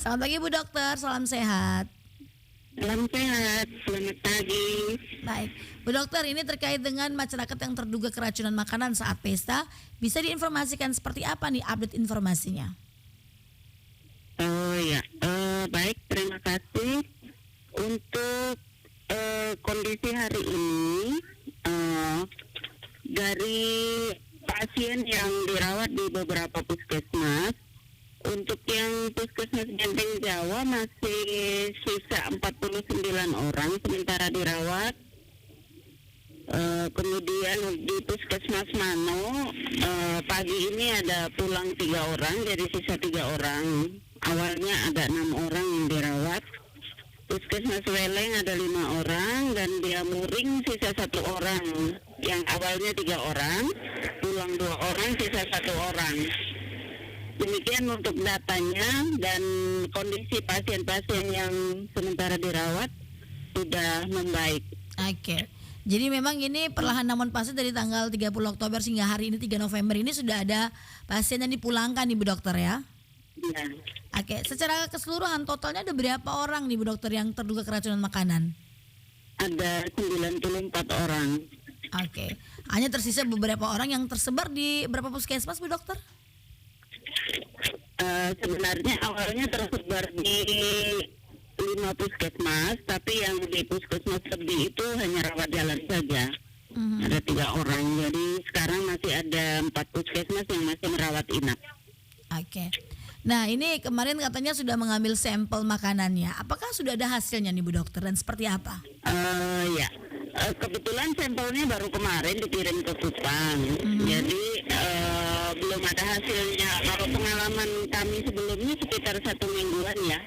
Selamat pagi Bu Dokter, salam sehat. Salam sehat, selamat pagi. Baik, Bu Dokter, ini terkait dengan masyarakat yang terduga keracunan makanan saat pesta. Bisa diinformasikan seperti apa nih update informasinya? Oh ya, baik, terima kasih. Untuk kondisi hari ini, dari pasien yang dirawat di beberapa puskesmas, untuk yang puskesmas Genteng Jawa masih sisa 49 orang sementara dirawat. Kemudian di puskesmas Mano pagi ini ada pulang 3 orang, jadi sisa 3 orang. Awalnya ada 6 orang yang dirawat. Puskesmas Weleng ada 5 orang dan di Amuring sisa 1 orang. Yang awalnya 3 orang, pulang 2 orang, sisa 1 orang. Demikian untuk datanya dan kondisi pasien-pasien yang sementara dirawat sudah membaik. Oke. Jadi memang ini perlahan namun pasti dari tanggal 30 Oktober hingga hari ini 3 November ini sudah ada pasien yang dipulangkan nih Bu Dokter ya? Ya. Oke, secara keseluruhan totalnya ada berapa orang nih Bu Dokter yang terduga keracunan makanan? Ada 94 orang. Oke, hanya tersisa beberapa orang yang tersebar di berapa puskesmas Bu Dokter? Sebenarnya awalnya tersebar di 5 puskesmas, tapi yang di puskesmas lebih itu hanya rawat jalan saja. Ada 3 orang, jadi sekarang masih ada 4 puskesmas yang masih merawat inap. Oke. Nah ini kemarin katanya sudah mengambil sampel makanannya. Apakah sudah ada hasilnya nih Bu Dokter dan seperti apa? Ya, kebetulan sampelnya baru kemarin dikirim ke Kupang, jadi belum ada hasilnya. Kalau pengalaman kami sebelumnya sekitar 1 mingguan ya,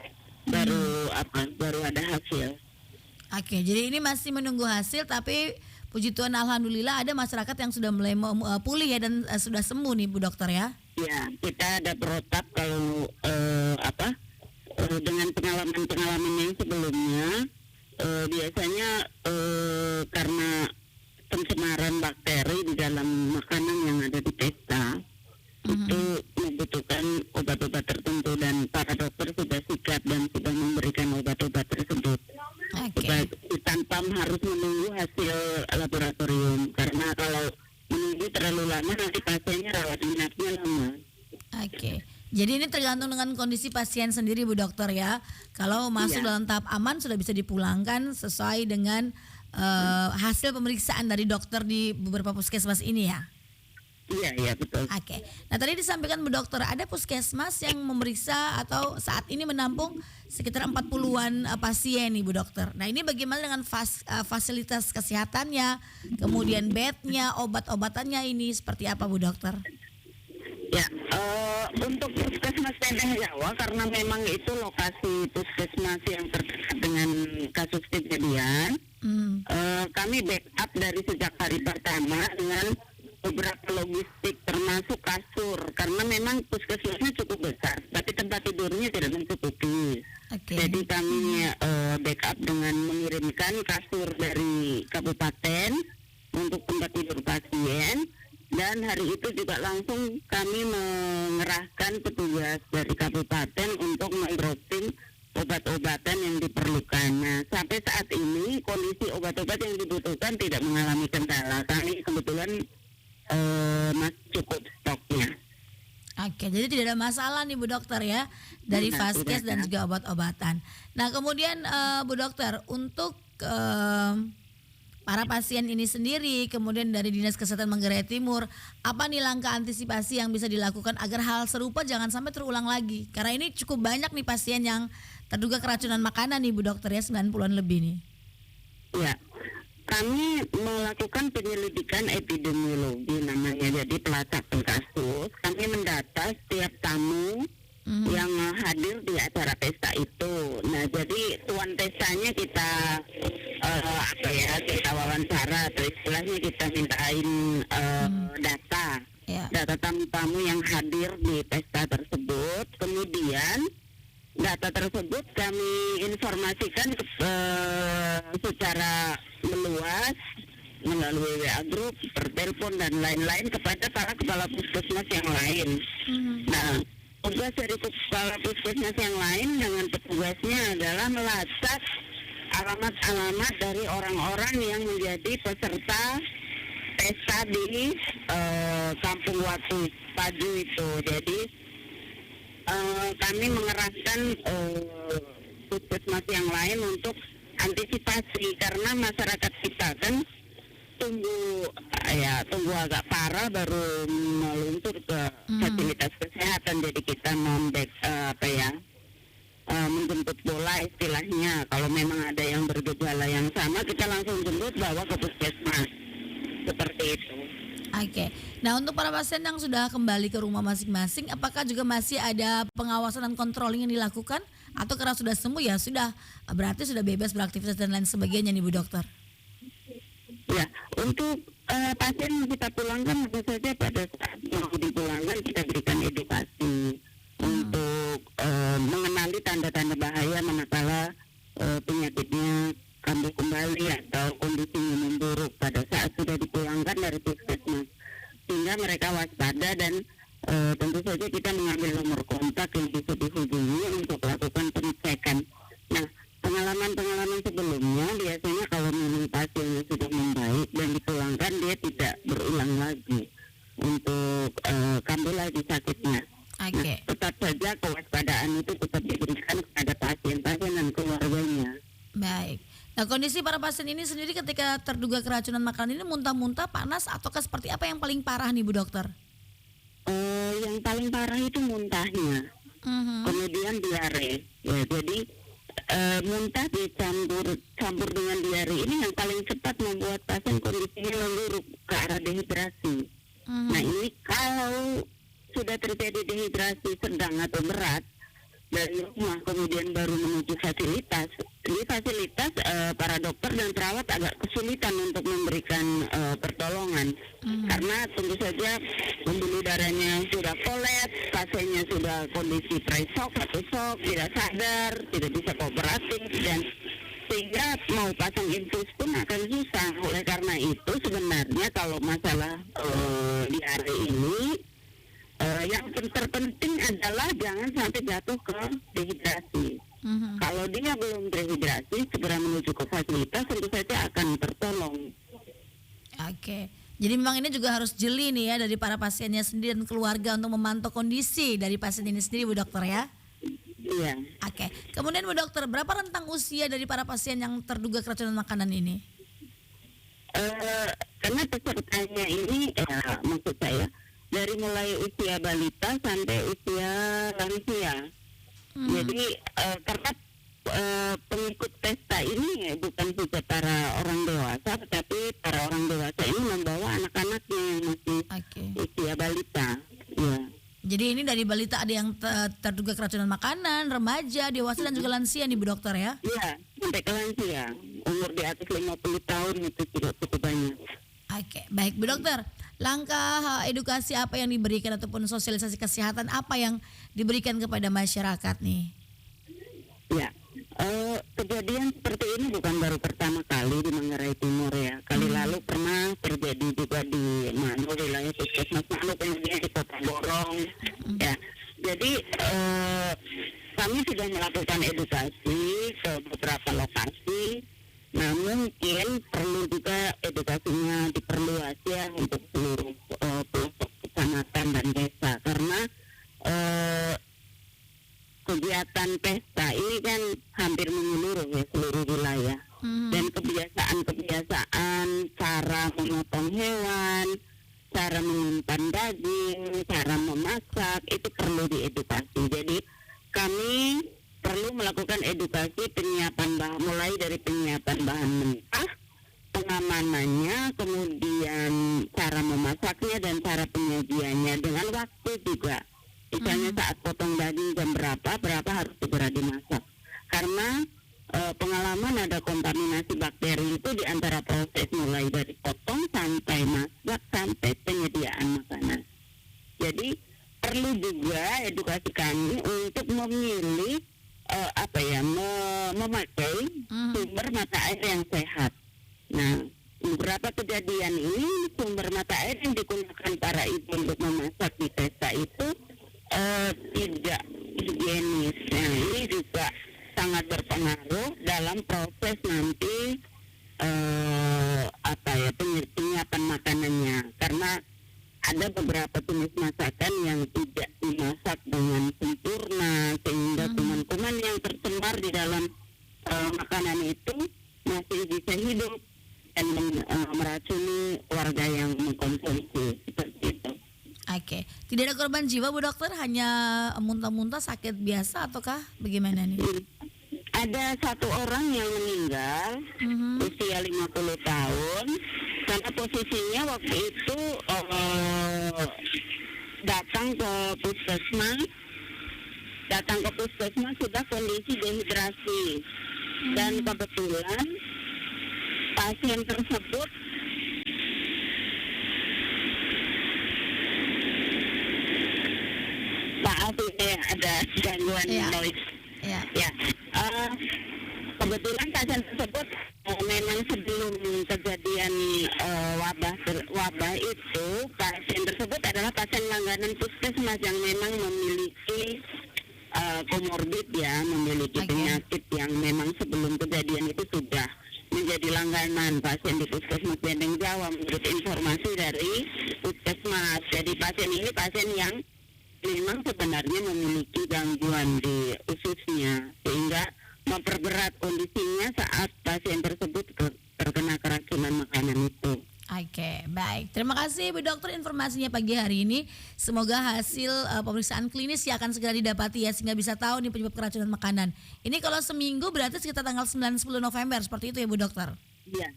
baru ada hasil. Oke, jadi ini masih menunggu hasil, tapi puji Tuhan alhamdulillah ada masyarakat yang sudah mulai pulih ya dan sudah sembuh nih Bu Dokter ya. Ya, kita ada protap kalau dengan pengalaman yang sebelumnya biasanya karena pencemaran bakteri di dalam makanan yang ada di pesta itu membutuhkan obat-obat tertentu dan para dokter sudah sigap dan sudah memberikan obat-obat tersebut. Tanpa harus menunggu hasil laboratorium, karena kalau menunggu terlalu lama nanti pasiennya rawat inapnya lama. Oke. Jadi ini tergantung dengan kondisi pasien sendiri Bu Dokter ya. Kalau masuk dalam tahap aman sudah bisa dipulangkan sesuai dengan hasil pemeriksaan dari dokter di beberapa puskesmas ini ya. Iya betul. Oke. Nah tadi disampaikan Bu Dokter ada puskesmas yang memeriksa atau saat ini menampung sekitar 40-an pasien nih Bu Dokter. Nah ini bagaimana dengan fasilitas kesehatannya, kemudian bednya, obat-obatannya ini seperti apa Bu Dokter? Ya, untuk puskesmas Genteng Jawa karena memang itu lokasi puskesmas yang terdekat dengan kasus kejadian, kami backup dari sejak hari pertama dengan beberapa logistik termasuk kasur karena memang puskesmasnya cukup besar, tapi tempat tidurnya tidak mencukupi. Jadi kami backup dengan mengirimkan kasur dari kabupaten untuk tempat tidur pasien. Dan hari itu juga langsung kami mengerahkan petugas dari kabupaten untuk mendropping obat-obatan yang diperlukan. Nah, sampai saat ini kondisi obat-obat yang dibutuhkan tidak mengalami kendala. Kami kebetulan masih cukup stoknya. Oke, jadi tidak ada masalah nih Bu Dokter ya dari vaskes dan juga obat-obatan. Nah, kemudian Bu Dokter untuk para pasien ini sendiri, kemudian dari Dinas Kesehatan Manggarai Timur, apa nih langkah antisipasi yang bisa dilakukan agar hal serupa jangan sampai terulang lagi? Karena ini cukup banyak nih pasien yang terduga keracunan makanan nih Bu Dokter ya, 90-an lebih nih. Ya, kami melakukan penyelidikan epidemiologi namanya, jadi pelacakan kasus. Kami mendata setiap tamu yang hadir di acara pesta itu. Nah, jadi tuan pestanya kita kita wawancara atau istilahnya kita mintain data tamu-tamu yang hadir di pesta tersebut. Kemudian data tersebut kami informasikan secara meluas melalui WA Group, per telepon dan lain-lain kepada para kepala puskesmas yang lain. Nah, tugas dari kepala puskesmas yang lain dengan petugasnya adalah melacak alamat-alamat dari orang-orang yang menjadi peserta pesta di Kampung Watu Padu itu. Jadi kami mengerahkan puskesmas yang lain untuk antisipasi, karena masyarakat kita kan tunggu agak parah baru meluncur ke fasilitas kesehatan. Jadi kita menjemput bola istilahnya. Kalau memang ada yang bergejala yang sama, kita langsung jemput bawa ke puskesmas. Seperti itu. Oke. Nah, untuk para pasien yang sudah kembali ke rumah masing-masing, apakah juga masih ada pengawasan dan controlling yang dilakukan? Atau karena sudah sembuh ya sudah, berarti sudah bebas beraktivitas dan lain sebagainya nih Bu Dokter? Ya, untuk pasien yang kita pulangkan, tentu saja pada saat mau dipulangkan kita berikan edukasi untuk mengenali tanda-tanda bahaya manakala penyakitnya kambuh kembali atau kondisinya memburuk pada saat sudah dipulangkan dari puskesmas, sehingga mereka waspada. Dan tentu saja kita mengambil nomor kontak yang bisa dihubungi untuk melakukan pengecekan. Nah, pengalaman sebelumnya biasanya kalau memang pasiennya sudah membaik dan dipulangkan, dia tidak berulang lagi untuk kambuh lagi sakitnya. Oke. Nah, tetap saja kewaspadaan itu tetap diberikan kepada pasien-pasien dan keluarganya. Baik. Nah, kondisi para pasien ini sendiri ketika terduga keracunan makanan ini muntah-muntah, panas, ataukah seperti apa yang paling parah nih Bu Dokter? Yang paling parah itu muntahnya, kemudian diare. Ya, jadi muntah campur dengan diare ini yang paling cepat membuat pasien kondisinya memburuk ke arah dehidrasi. Nah, ini kalau sudah terjadi dehidrasi sedang atau berat dari rumah kemudian baru menuju fasilitas, di fasilitas para dokter dan perawat agak kesulitan untuk memberikan pertolongan, karena tentu saja pembuluh darahnya sudah kolet, pasiennya sudah kondisi pre-shock atau shock, tidak sadar, tidak bisa kooperatif, dan sehingga mau pasang infus pun akan susah. Oleh karena itu sebenarnya kalau masalah diare ini, yang terpenting adalah jangan sampai jatuh ke dehidrasi. Kalau dia belum dehidrasi, segera menuju ke fasilitas, tentu saja akan tertolong. Oke. Jadi memang ini juga harus jeli nih ya dari para pasiennya sendiri dan keluarga untuk memantau kondisi dari pasien ini sendiri Bu Dokter ya. Iya. Oke. Kemudian Bu Dokter, berapa rentang usia dari para pasien yang terduga keracunan makanan ini? Karena pesertanya ini, maksud saya dari mulai usia balita sampai usia lansia. Jadi karena pengikut pesta ini bukan saja para orang dewasa, tetapi para orang dewasa ini membawa anak-anaknya yang masih usia balita. Ya. Jadi ini dari balita ada yang terduga keracunan makanan, remaja, dewasa dan juga lansia nih Bu Dokter ya? Iya, sampai ke lansia. Umur di atas 50 tahun itu tidak cukup banyak. Oke, baik Bu Dokter. Langkah edukasi apa yang diberikan ataupun sosialisasi kesehatan apa yang diberikan kepada masyarakat nih? Ya, kejadian seperti ini bukan baru pertama kali di Manggarai Timur ya. Kali lalu pernah terjadi juga di wilayah Puskesmas Manu, kemudian di Kota Borong. Ya, jadi kami sudah melakukan edukasi ke beberapa lokasi. Nah, mungkin perlu juga edukasinya diperluas ya untuk seluruh pelosok kecamatan dan desa, karena kegiatan pesta ini kan hampir menyeluruh ya seluruh wilayah. Dan kebiasaan cara memotong hewan, cara menyimpan daging, cara memasak itu perlu diedukasi. Jadi kami perlu melakukan edukasi penyiapan bahan, mulai dari penyiapan bahan mentah, pengamanannya, kemudian cara memasaknya dan cara penyajiannya dengan waktu juga. Misalnya saat potong daging jam berapa harus segera dimasak. Karena pengalaman ada kontaminasi bakteri itu di antara proses mulai dari potong sampai masak sampai penyediaan makanan. Jadi perlu juga edukasi kami untuk memilih memakai sumber mata air yang sehat. Nah, beberapa kejadian ini sumber mata air yang digunakan para ibu untuk memasak di pesta itu tidak higienis. Nah, ini juga sangat berpengaruh dalam proses nanti penyiapan makanannya, karena ada beberapa jenis masakan yang tidak dimasak dengan sempurna sehingga kuman-kuman yang tercemar di dalam makanan itu masih bisa hidup dan meracuni warga yang mengkonsumsi seperti itu. Oke, tidak ada korban jiwa Bu Dokter, hanya muntah-muntah sakit biasa ataukah bagaimana nih? Ada satu orang yang meninggal usia 50 tahun karena posisinya waktu itu datang ke puskesmas sudah kondisi dehidrasi dan kebetulan pasien tersebut maaf ini ada gangguan noise. Ya. Ya, kebetulan pasien tersebut memang sebelum kejadian wabah itu pasien tersebut adalah pasien langganan puskesmas yang memang memiliki komorbid ya, memiliki penyakit yang memang sebelum kejadian itu sudah menjadi langganan pasien di puskesmas Benteng Jawa menurut informasi dari puskesmas. Jadi pasien ini pasien yang memang sebenarnya memiliki gangguan di ususnya sehingga memperberat kondisinya saat pasien tersebut terkena keracunan makanan itu. Oke, baik. Terima kasih Bu Dokter informasinya pagi hari ini. Semoga hasil pemeriksaan klinis ya akan segera didapati ya sehingga bisa tahu nih penyebab keracunan makanan. Ini kalau seminggu berarti sekitar tanggal 9-10 November seperti itu ya Bu Dokter? Iya,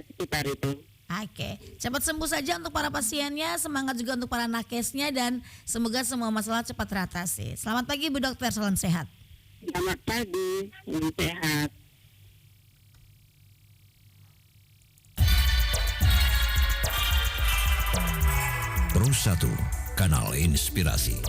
sekitar itu. Oke, cepat sembuh saja untuk para pasiennya, semangat juga untuk para nakesnya dan semoga semua masalah cepat teratasi. Selamat pagi Bu Dokter, salam sehat. Selamat pagi, salam sehat. Pro 1, kanal inspirasi.